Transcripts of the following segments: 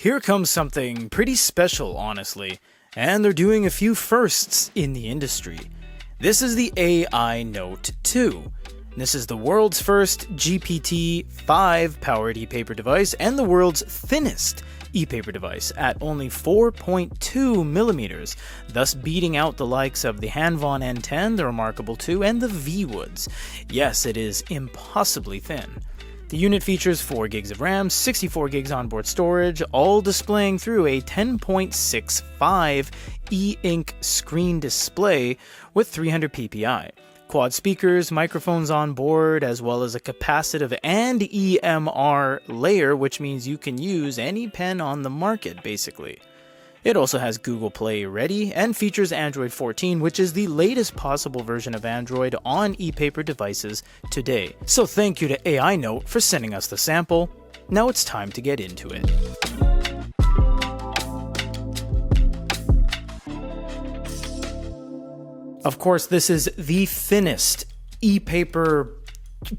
Here comes something pretty special, honestly, and they're doing a few firsts in the industry. This is the AINOTE 2. This is the world's first GPT-5 powered e-paper device and the world's thinnest e-paper device at only 4.2 millimeters, thus beating out the likes of the Hanvon N10, the Remarkable 2, and the V-Woods. Yes, it is impossibly thin. The unit features 4 gigs of RAM, 64 gigs onboard storage, all displaying through a 10.65 e-ink screen display with 300 ppi. Quad speakers, microphones on board, as well as a capacitive and EMR layer, which means you can use any pen on the market, basically. It also has Google Play ready and features Android 14, which is the latest possible version of Android on e-paper devices today. So thank you to AINOTE for sending us the sample. Now it's time to get into it. Of course, this is the thinnest e-paper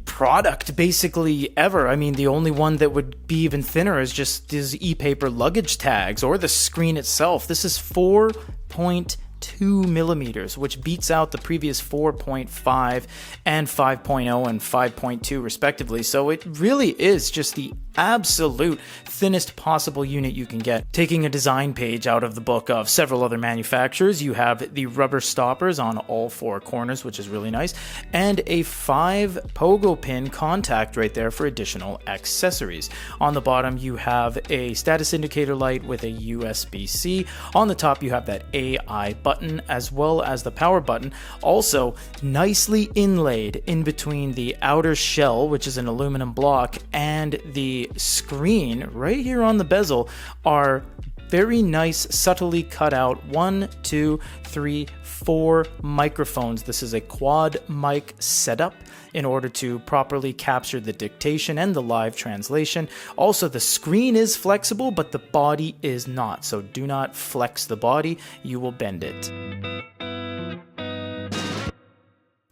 product basically ever. I mean, the only one that would be even thinner is just these e-paper luggage tags or the screen itself. This is 4.2 millimeters, which beats out the previous 4.5 and 5.0 and 5.2 respectively. So it really is just the absolute thinnest possible unit you can get. Taking a design page out of the book of several other manufacturers, you have the rubber stoppers on all 4 corners, which is really nice, and a 5 pogo pin contact right there for additional accessories. On the bottom, you have a status indicator light with a USB-C. On the top, you have that AI button as well as the power button, also nicely inlaid in between the outer shell, which is an aluminum block, and the screen right here on the bezel are very nice, subtly cut out 1, 2, 3, 4 microphones. This is a quad mic setup in order to properly capture the dictation and the live translation. Also, the screen is flexible, but the body is not. So do not flex the body, you will bend it.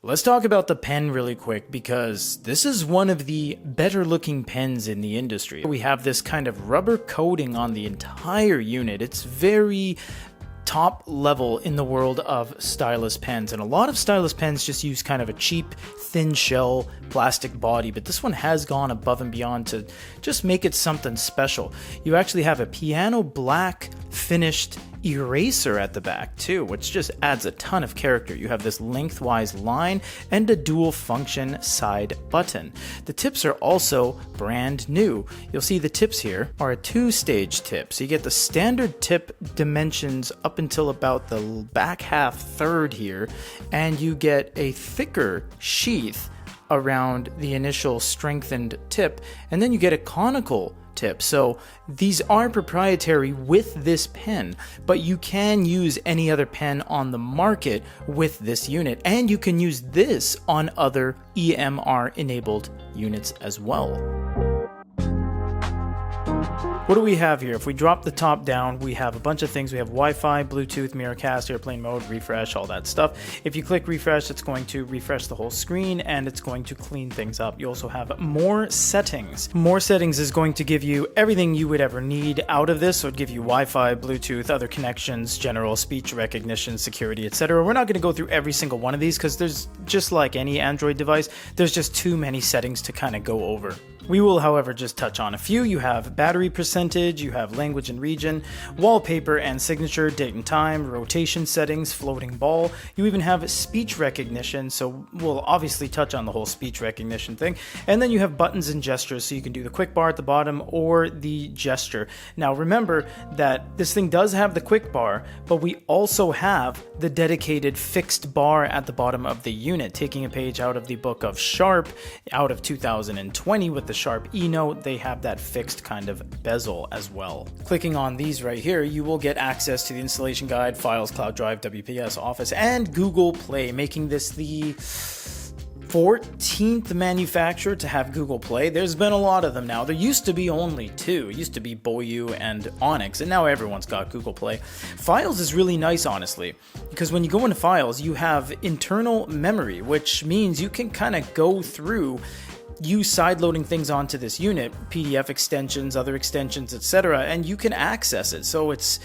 Let's talk about the pen really quick because this is one of the better looking pens in the industry. We have this kind of rubber coating on the entire unit. It's very top level in the world of stylus pens, and a lot of stylus pens just use kind of a cheap thin shell plastic body, but this one has gone above and beyond to just make it something special. You actually have a piano black finished eraser at the back too, which just adds a ton of character. You have this lengthwise line and a dual function side button. The tips are also brand new. You'll see the tips here are a 2-stage tip. So you get the standard tip dimensions up until about the back half third here, and you get a thicker sheath around the initial strengthened tip, and then you get a conical tip. So these are proprietary with this pen, but you can use any other pen on the market with this unit, and you can use this on other EMR enabled units as well. What do we have here? If we drop the top down, we have a bunch of things. We have Wi-Fi, Bluetooth, Miracast, airplane mode, refresh, all that stuff. If you click refresh, it's going to refresh the whole screen and it's going to clean things up. You also have more settings. More settings is going to give you everything you would ever need out of this. So it'd give you Wi-Fi, Bluetooth, other connections, general speech recognition, security, etc. We're not going to go through every single one of these because there's, just like any Android device, there's just too many settings to kind of go over. We will, however, just touch on a few. You have battery percentage, you have language and region, wallpaper and signature, date and time, rotation settings, floating ball. You even have speech recognition, so we'll obviously touch on the whole speech recognition thing. And then you have buttons and gestures, so you can do the quick bar at the bottom or the gesture. Now remember that this thing does have the quick bar, but we also have the dedicated fixed bar at the bottom of the unit. Taking a page out of the book of Sharp out of 2020 with the Sharp AINOTE, they have that fixed kind of bezel as well. Clicking on these right here, you will get access to the installation guide, files, cloud drive, WPS, Office, and Google Play, making this the 14th manufacturer to have Google Play. There's been a lot of them now. There used to be only 2. It used to be Boyu and Onyx, and now everyone's got Google Play. Files is really nice, honestly, because when you go into Files, you have internal memory, which means you can kind of go through you sideloading things onto this unit, PDF extensions, other extensions, etc., and you can access it. So it's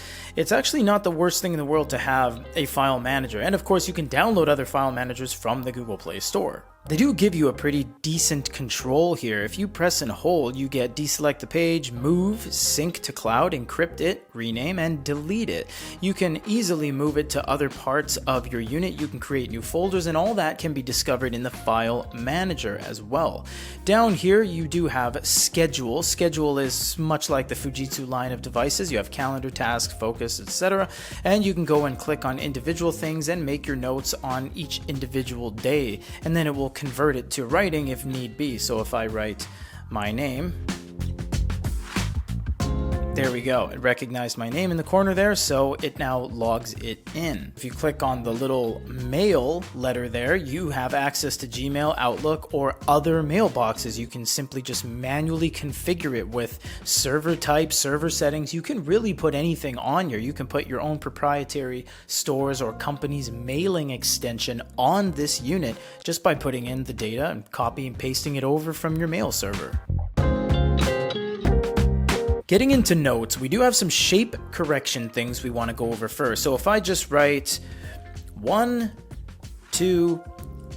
actually not the worst thing in the world to have a file manager. And of course, you can download other file managers from the Google Play Store. They do give you a pretty decent control here. If you press and hold, you get deselect the page, move, sync to cloud, encrypt it, rename, and delete it. You can easily move it to other parts of your unit. You can create new folders, and all that can be discovered in the file manager as well. Down here, you do have schedule. Schedule is much like the Fujitsu line of devices. You have calendar, task, focus, etc. And you can go and click on individual things and make your notes on each individual day. And then it will convert it to writing if need be. So if I write my name, there we go. It recognized my name in the corner there, so it now logs it in. If you click on the little mail letter there, you have access to Gmail, Outlook, or other mailboxes. You can simply just manually configure it with server type, server settings. You can really put anything on here. You can put your own proprietary stores or company's mailing extension on this unit just by putting in the data and copy and pasting it over from your mail server. Getting into notes, we do have some shape correction things we want to go over first. So if I just write 1, 2,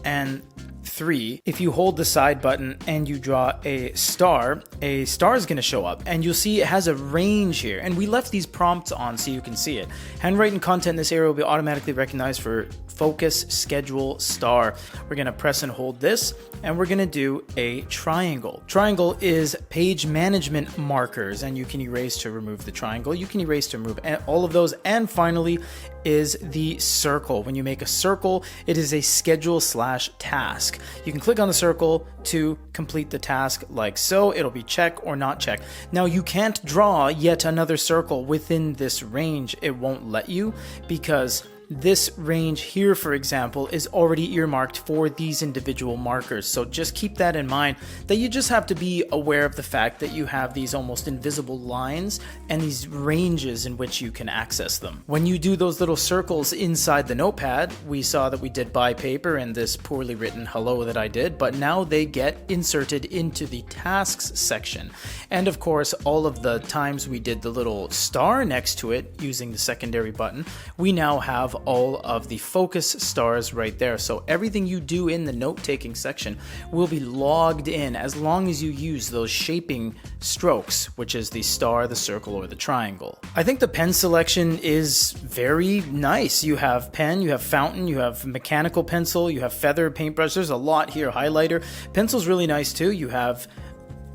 and 3, if you hold the side button and you draw a star is going to show up, and you'll see it has a range here, and we left these prompts on so you can see it. Handwriting content in this area will be automatically recognized for focus, schedule, star. We're going to press and hold this, and we're going to do a triangle. Triangle is page management markers, and you can erase to remove the triangle. You can erase to remove all of those. And finally is the circle. When you make a circle, it is a schedule/task. You can click on the circle to complete the task like so. It'll be check or not check. Now you can't draw yet another circle within this range. It won't let you, because this range here, for example, is already earmarked for these individual markers. So just keep that in mind, that you just have to be aware of the fact that you have these almost invisible lines and these ranges in which you can access them. When you do those little circles inside the notepad, we saw that we did by paper and this poorly written hello that I did, but now they get inserted into the tasks section. And of course, all of the times we did the little star next to it using the secondary button, we now have all of the focus stars right there. So everything you do in the note-taking section will be logged in as long as you use those shaping strokes, which is the star, the circle, or the triangle. I think the pen selection is very nice. You have pen, you have fountain, you have mechanical pencil, you have feather, paintbrush. There's a lot here. Highlighter. Pencil's really nice too. You have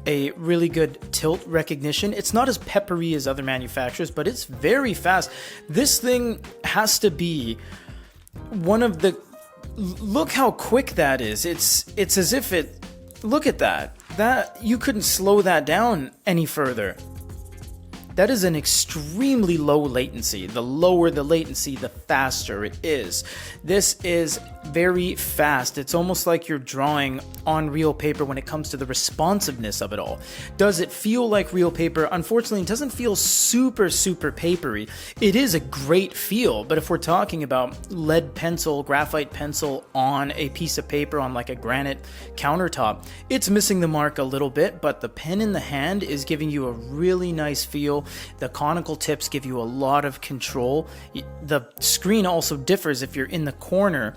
a really good tilt recognition. It's not as peppery as other manufacturers, but it's very fast. This thing has to be one of the... Look how quick that is. It's as if it... Look at that. That you couldn't slow that down any further. That is an extremely low latency. The lower the latency, the faster it is. This is very fast. It's almost like you're drawing on real paper when it comes to the responsiveness of it all. Does it feel like real paper? Unfortunately, it doesn't feel super papery. It is a great feel, but if we're talking about lead pencil, graphite pencil on a piece of paper on like a granite countertop, it's missing the mark a little bit, but the pen in the hand is giving you a really nice feel. The conical tips give you a lot of control. The screen also differs if you're in the corner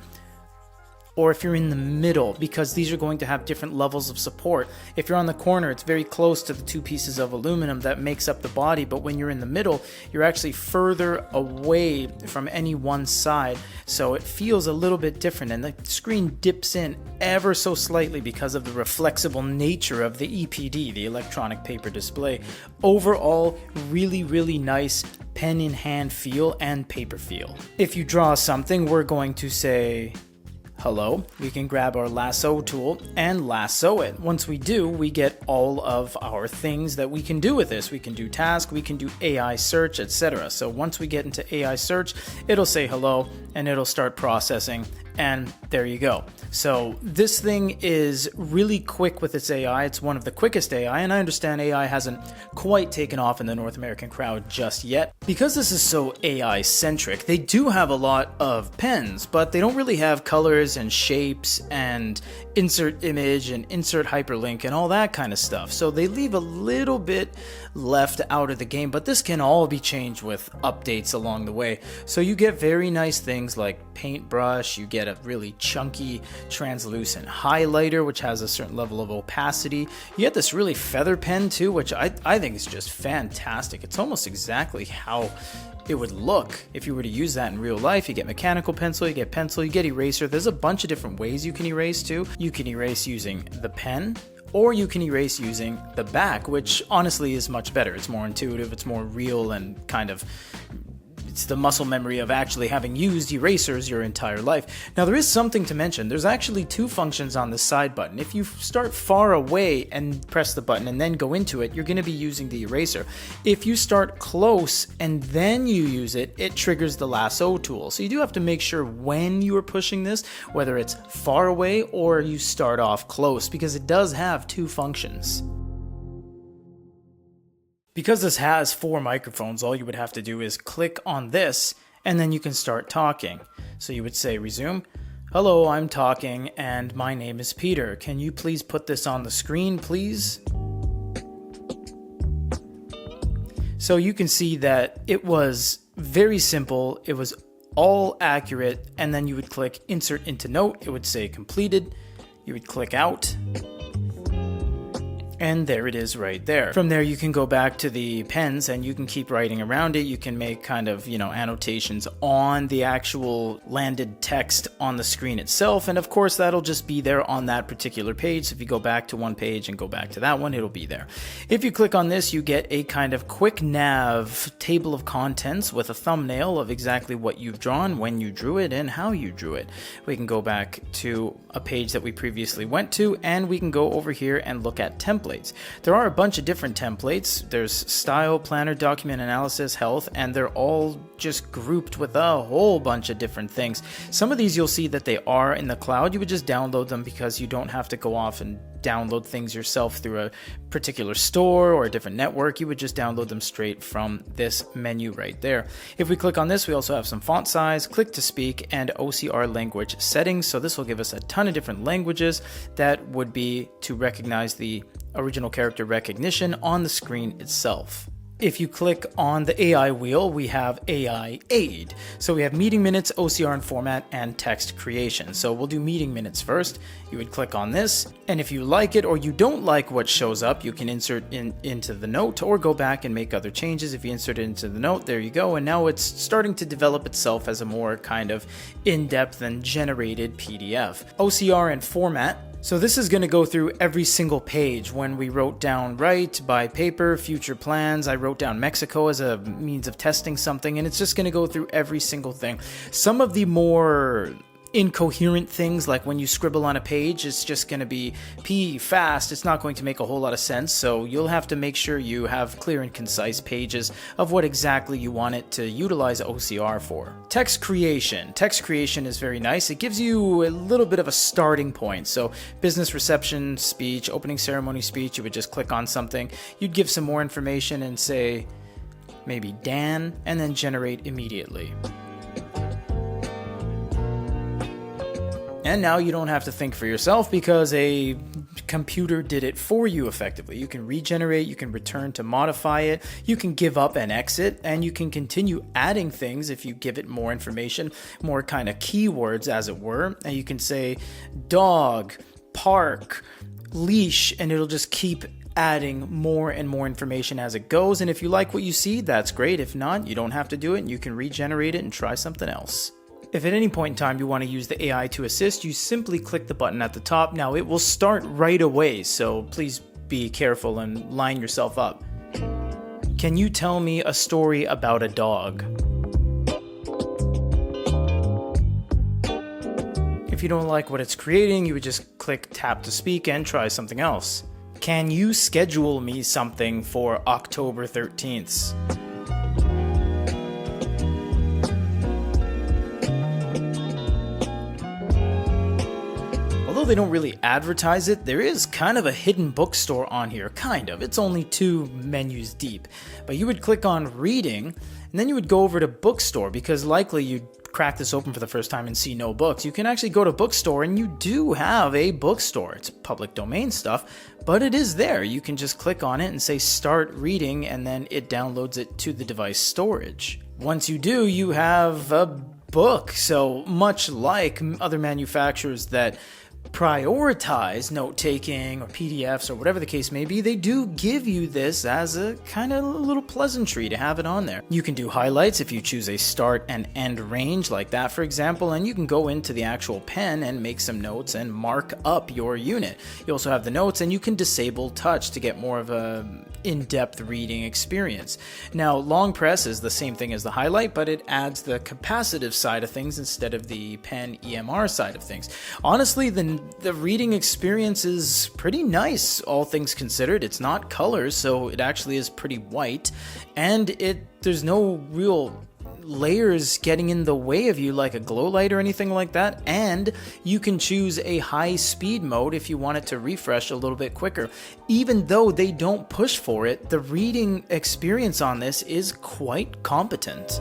or if you're in the middle, because these are going to have different levels of support. If you're on the corner, it's very close to the two pieces of aluminum that makes up the body, but when you're in the middle, you're actually further away from any one side, so it feels a little bit different, and the screen dips in ever so slightly because of the reflexible nature of the EPD, the electronic paper display. Overall, really nice pen in hand feel and paper feel. If you draw something, we're going to say hello. We can grab our lasso tool and lasso it. Once we do, we get all of our things that we can do with this. We can do task, we can do AI search, etc. So once we get into AI search, it'll say hello and it'll start processing, and there you go. So this thing is really quick with its AI. It's one of the quickest AI, and I understand AI hasn't quite taken off in the North American crowd just yet. Because this is so AI centric, they do have a lot of pens, but they don't really have colors colors and shapes and insert image and insert hyperlink and all that kind of stuff. So they leave a little bit left out of the game, but this can all be changed with updates along the way. So you get very nice things like paintbrush, you get a really chunky translucent highlighter which has a certain level of opacity. You get this really feather pen too, which I think is just fantastic. It's almost exactly how it would look if you were to use that in real life. You get mechanical pencil, you get pencil, you get eraser. There's a bunch of different ways you can erase too. You can erase using the pen, or you can erase using the back, which honestly is much better. It's more intuitive, it's more real, and kind of it's the muscle memory of actually having used erasers your entire life. Now there is something to mention. There's actually two functions on the side button. If you start far away and press the button and then go into it, you're going to be using the eraser. If you start close and then you use it, it triggers the lasso tool. So you do have to make sure when you are pushing this, whether it's far away or you start off close, because it does have two functions. Because this has 4 microphones, all you would have to do is click on this and then you can start talking. So you would say resume. Hello, I'm talking and my name is Peter. Can you please put this on the screen, please? So you can see that it was very simple. It was all accurate, and then you would click insert into note. It would say completed. You would click out. And there it is right there. From there, you can go back to the pens and you can keep writing around it. You can make kind of, annotations on the actual landed text on the screen itself. And of course, that'll just be there on that particular page. So if you go back to one page and go back to that one, it'll be there. If you click on this, you get a kind of quick nav table of contents with a thumbnail of exactly what you've drawn, when you drew it, and how you drew it. We can go back to a page that we previously went to, and we can go over here and look at templates. There are a bunch of different templates. There's style, planner, document analysis, health, and they're all just grouped with a whole bunch of different things. Some of these you'll see that they are in the cloud. You would just download them because you don't have to go off and download things yourself through a particular store or a different network. You would just download them straight from this menu right there. If we click on this, we also have some font size, click to speak, and OCR language settings. So this will give us a ton of different languages that would be to recognize the original character recognition on the screen itself. If you click on the AI wheel, we have AI Aid. So we have meeting minutes, OCR and format, and text creation. So we'll do meeting minutes first. You would click on this, and if you like it or you don't like what shows up, you can insert into the note or go back and make other changes. If you insert it into the note, there you go. And now it's starting to develop itself as a more kind of in-depth and generated PDF. OCR and format. So this is going to go through every single page. When we wrote down write, buy paper, future plans, I wrote down Mexico as a means of testing something, and it's just going to go through every single thing. Some of the more incoherent things, like when you scribble on a page, it's just going to be fast. It's not going to make a whole lot of sense, so you'll have to make sure you have clear and concise pages of what exactly you want it to utilize OCR for. Text creation. Text creation is very nice. It gives you a little bit of a starting point. So business reception speech, opening ceremony speech, you would just click on something. You'd give some more information and say maybe Dan, and then generate immediately. And now you don't have to think for yourself because a computer did it for you effectively. You can regenerate, you can return to modify it, you can give up and exit, and you can continue adding things if you give it more information, more kind of keywords as it were. And you can say dog, park, leash, and it'll just keep adding more and more information as it goes. And if you like what you see, that's great. If not, you don't have to do it and you can regenerate it and try something else. If at any point in time you want to use the AI to assist, you simply click the button at the top. Now it will start right away, so please be careful and line yourself up. Can you tell me a story about a dog? If you don't like what it's creating, you would just click tap to speak and try something else. Can you schedule me something for October 13th? Although they don't really advertise it, there is kind of a hidden bookstore on here, kind of. It's only 2 menus deep. But you would click on reading, and then you would go over to bookstore, because likely you'd crack this open for the first time and see no books, you can actually go to Bookstore, and you do have a bookstore. It's public domain stuff, but it is there. You can just click on it and say start reading, and then it downloads it to the device storage. Once you do, you have a book. So much like other manufacturers that prioritize note-taking or PDFs or whatever the case may be, they do give you this as a kind of little pleasantry to have it on there. You can do highlights if you choose a start and end range like that, for example, and you can go into the actual pen and make some notes and mark up your unit. You also have the notes, and you can disable touch to get more of a in-depth reading experience. Now, long press is the same thing as the highlight, but it adds the capacitive side of things instead of the pen EMR side of things. Honestly, the reading experience is pretty nice, all things considered. It's not colors, so it actually is pretty white, and there's no real layers getting in the way of you like a glow light or anything like that, and you can choose a high speed mode if you want it to refresh a little bit quicker. Even though they don't push for it, the reading experience on this is quite competent.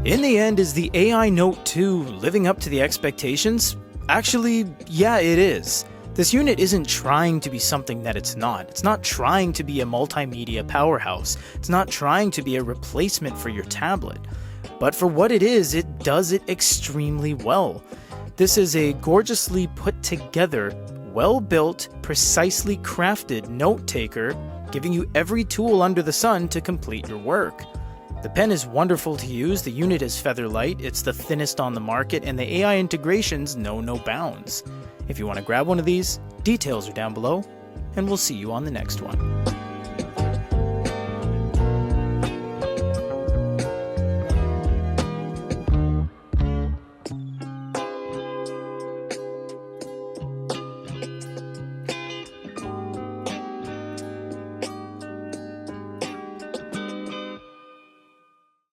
In the end, is the AINOTE 2 living up to the expectations? Actually, yeah, it is. This unit isn't trying to be something that it's not. It's not trying to be a multimedia powerhouse. It's not trying to be a replacement for your tablet. But for what it is, it does it extremely well. This is a gorgeously put together, well-built, precisely crafted note taker, giving you every tool under the sun to complete your work. The pen is wonderful to use, the unit is feather light, it's the thinnest on the market, and the AI integrations know no bounds. If you want to grab one of these, details are down below, and we'll see you on the next one.